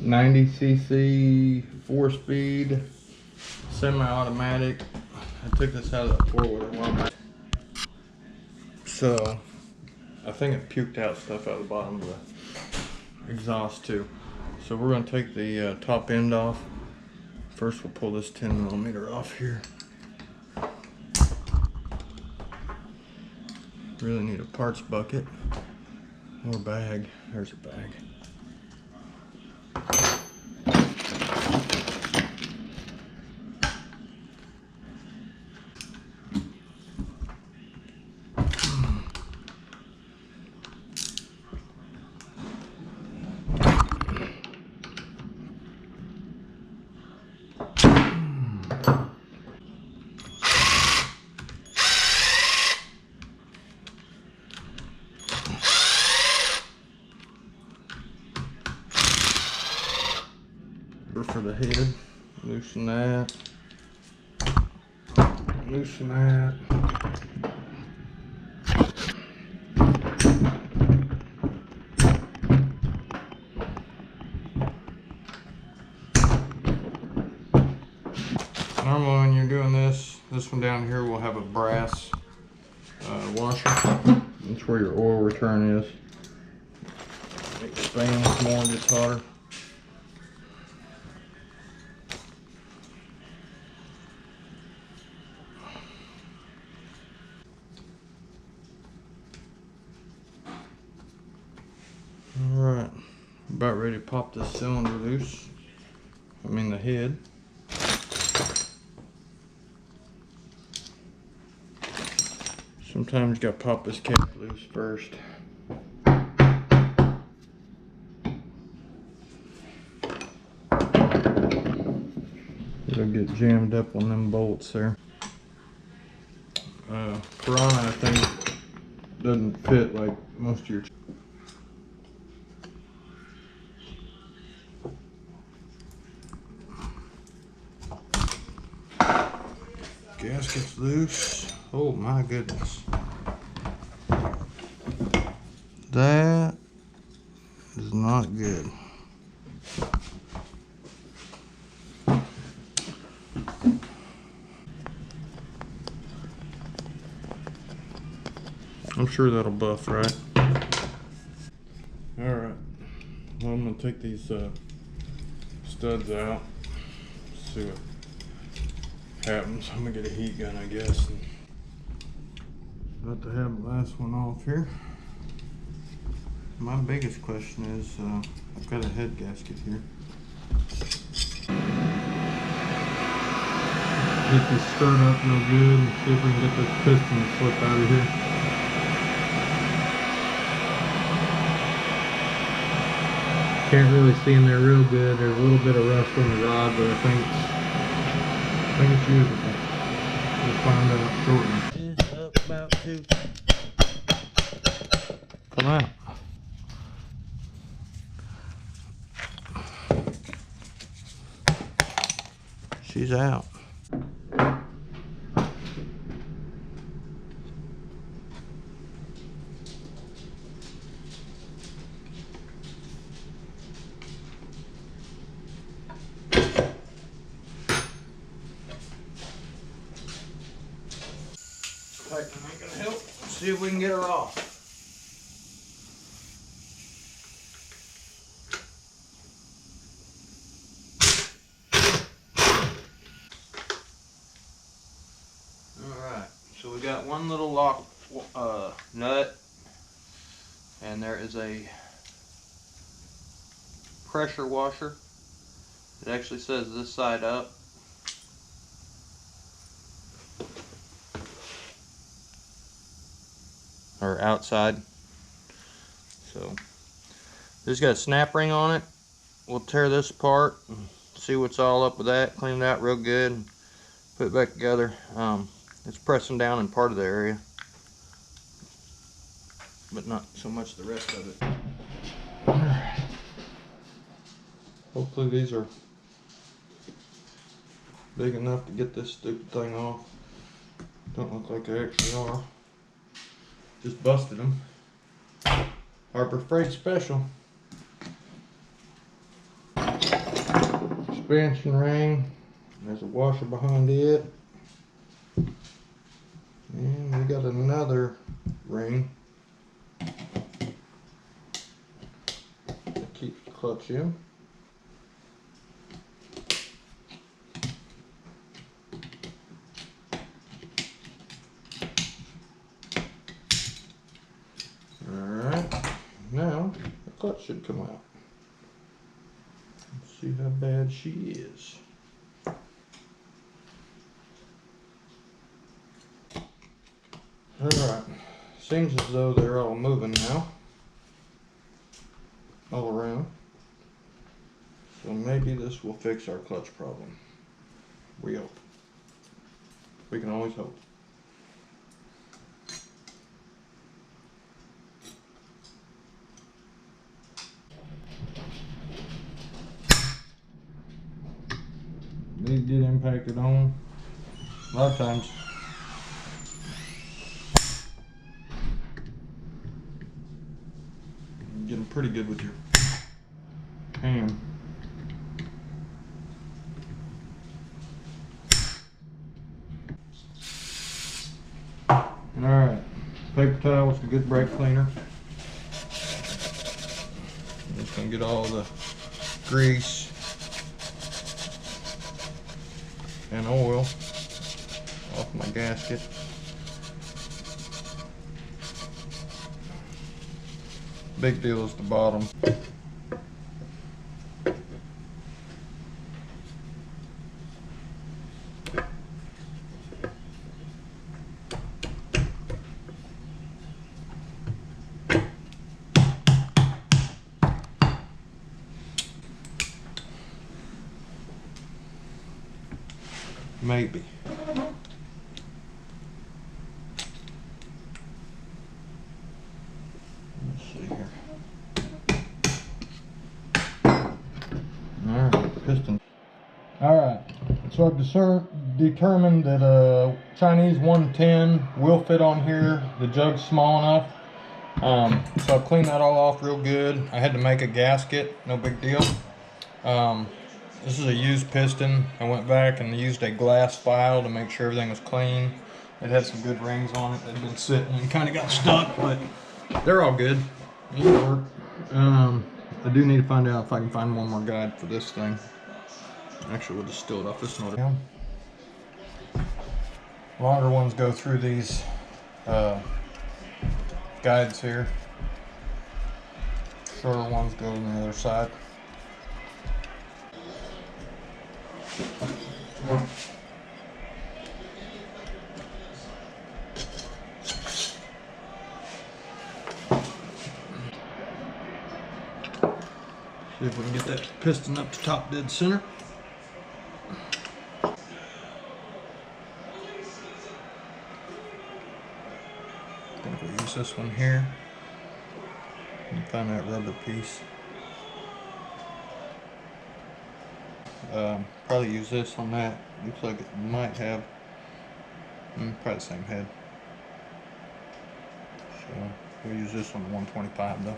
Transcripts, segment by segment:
90cc 4-speed semi-automatic. I took this out of the 4-wheeler one back. So I think it puked out stuff out of the bottom of the exhaust too. So we're going to take the top end off. First we'll pull this 10mm off here. Really need a parts bucket or bag. There's a bag. For the head, loosen that, loosen that. Normally when you're doing this one down here will have a brass washer. That's where your oil return is. It expands more and gets hotter. Alright, about ready to pop this cylinder loose. I mean the head. Sometimes you gotta pop this cap loose first. It'll get jammed up on them bolts there. Piranha, I think, doesn't fit like most of your. Gasket's loose. Oh my goodness. That is not good. I'm sure that'll buff, right? Alright. Well, I'm going to take these studs out. See what happens. I'm going to get a heat gun, I guess. And about to have the last one off here. My biggest question is, I've got a head gasket here. Get this stirred up real good and see if we can get this piston to slip out of here. Can't really see in there real good. There's a little bit of rust on the rod, but I think it's usable. We'll find out shortly. It's about to come out. She's out. Tightening ain't gonna help. Let's see if we can get her off. Alright, so we got one little lock nut, and there is a pressure washer. It actually says this side up. Or outside. So this got a snap ring on it. We'll tear this apart and see what's all up with that, clean it out real good and put it back together. It's pressing down in part of the area, but not so much the rest of it. Alright. Hopefully these are big enough to get this stupid thing off. Don't look like they actually are. Just busted them. Harbor Freight special. Alright, suspension ring. There's a washer behind it. And we got another ring that keeps the clutch in. Alright, now the clutch should come out. Let's see how bad she is. Alright, seems as though they're all moving now, all around. So maybe this will fix our clutch problem. We hope. We can always hope. These get impacted on a lot of times. You're getting pretty good with your hand. Alright, paper towel with some good brake cleaner. I'm just going to get all the grease and oil off my gasket. Big deal is the bottom. Maybe. Let's see here. Alright, piston. Alright, so I've determined that a Chinese 110 will fit on here. The jug's small enough. So I've cleaned that all off real good. I had to make a gasket, no big deal. This is a used piston. I went back and used a glass file to make sure everything was clean. It had some good rings on it. They'd been sitting and kind of got stuck, but they're all good. It'll work. I do need to find out if I can find one more guide for this thing. Actually, we'll just steal it off this one. Longer ones go through these guides here. Shorter ones go on the other side. See if we can get that piston up to top dead center. I think we'll use this one here and find that rubber piece. Probably use this on that. Looks like it might have probably the same head. So we'll use this on the 125 though.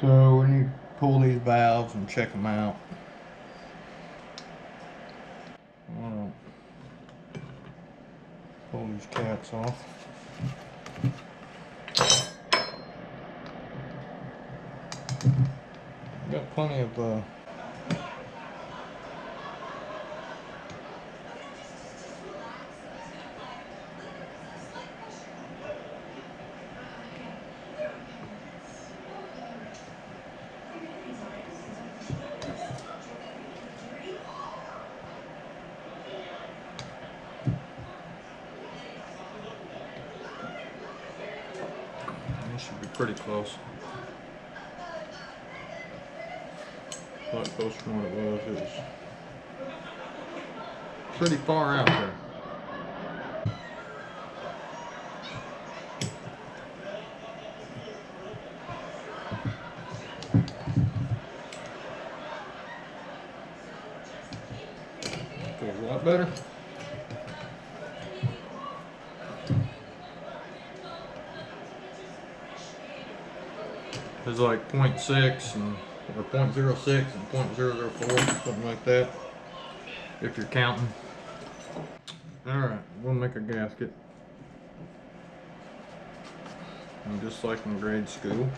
So we need to pull these valves and check them out. Pull these caps off. Got plenty of this should be pretty close. A lot closer than what it was. It was pretty far out there. Feels a lot better. It's like 0.6 and or 0.06 and 0.004, something like that, if you're counting. Alright, we'll make a gasket. And just like in grade school,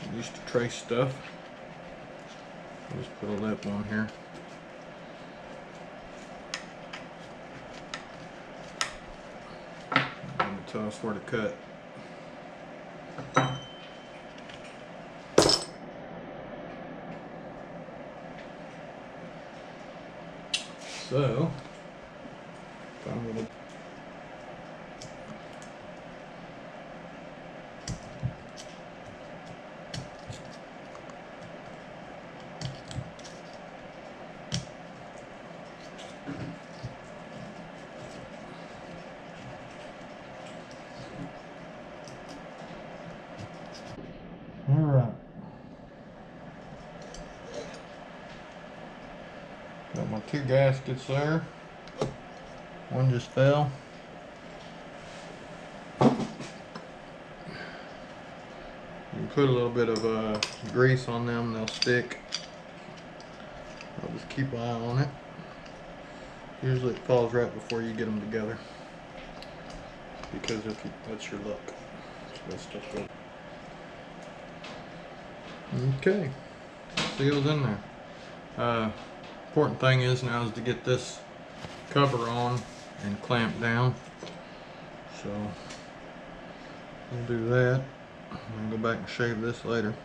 I used to trace stuff. I'll just put a lip on here. And it'll tell us where to cut. So, I'm gonna Alright. Got my 2 gaskets there. One just fell. You can put a little bit of grease on them, they'll stick. I'll just keep an eye on it. Usually it falls right before you get them together. Because if you, that's your luck. So that stuff goes. Okay, seal's in there. Important thing is now is to get this cover on and clamp down. So we'll do that. I'm gonna go back and shave this later.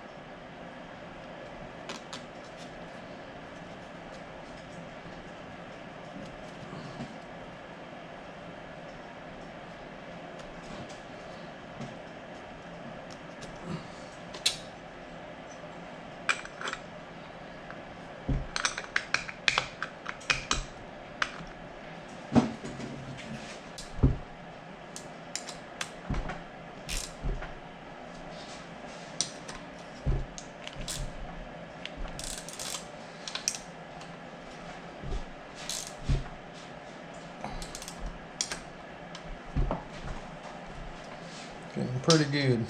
Getting pretty good.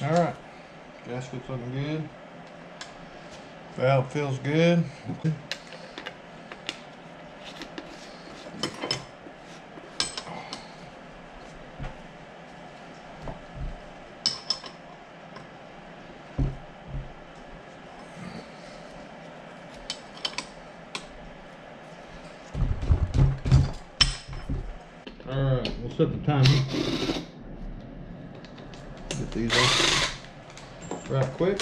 Alright, gasket's looking good. Valve feels good. Alright, we'll set the timer. Get these off right quick.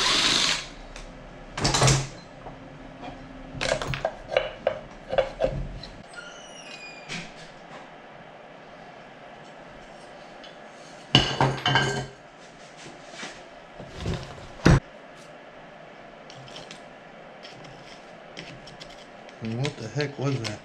And what the heck was that?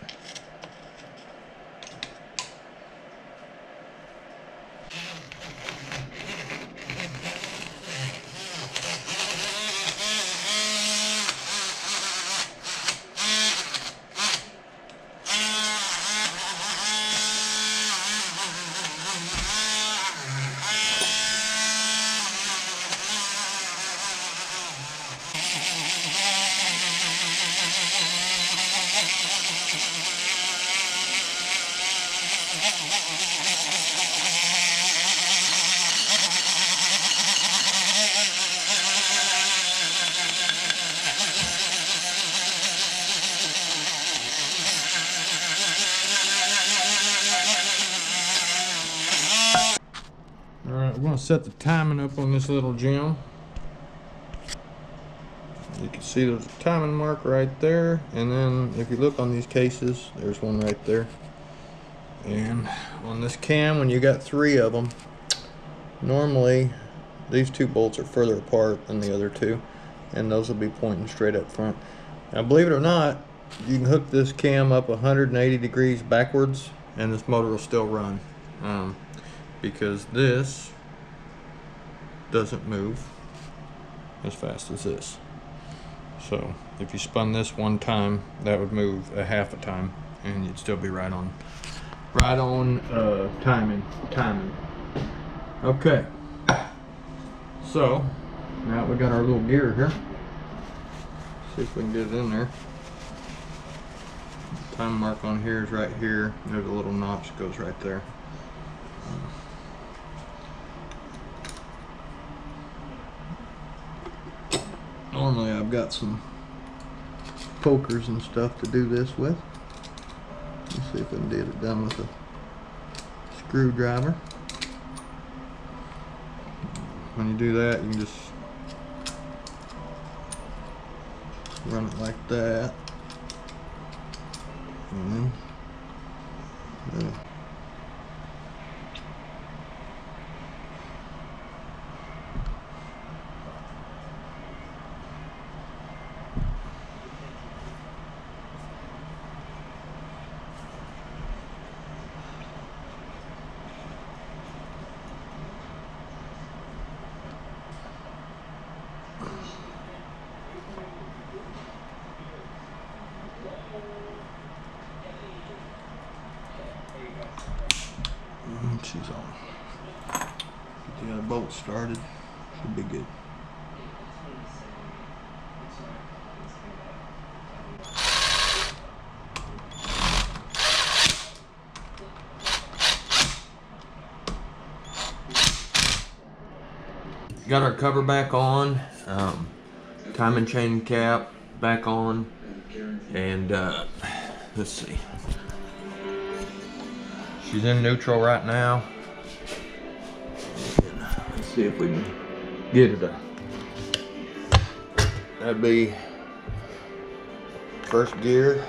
we're gonna set the timing up on this little gem. You can see there's a timing mark right there, and then if you look on these cases, there's one right there. And on this cam, when you got 3 of them, normally these 2 bolts are further apart than the other 2, and those will be pointing straight up front. Now, believe it or not, you can hook this cam up 180 degrees backwards and this motor will still run, because this doesn't move as fast as this. So if you spun this one time, that would move a half a time and you'd still be right on timing. Okay, so now we got our little gear here. See if we can get it in there. The time mark on here is right here. There's a little notch that goes right there. Normally I've got some pokers and stuff to do this with. Let's see if I can get it done with a screwdriver. When you do that, you can just run it like that. And then she's on. Get the other bolt started. Should be good. Got our cover back on, timing chain cap back on, and let's see. She's in neutral right now. Let's see if we can get it. That'd be first gear.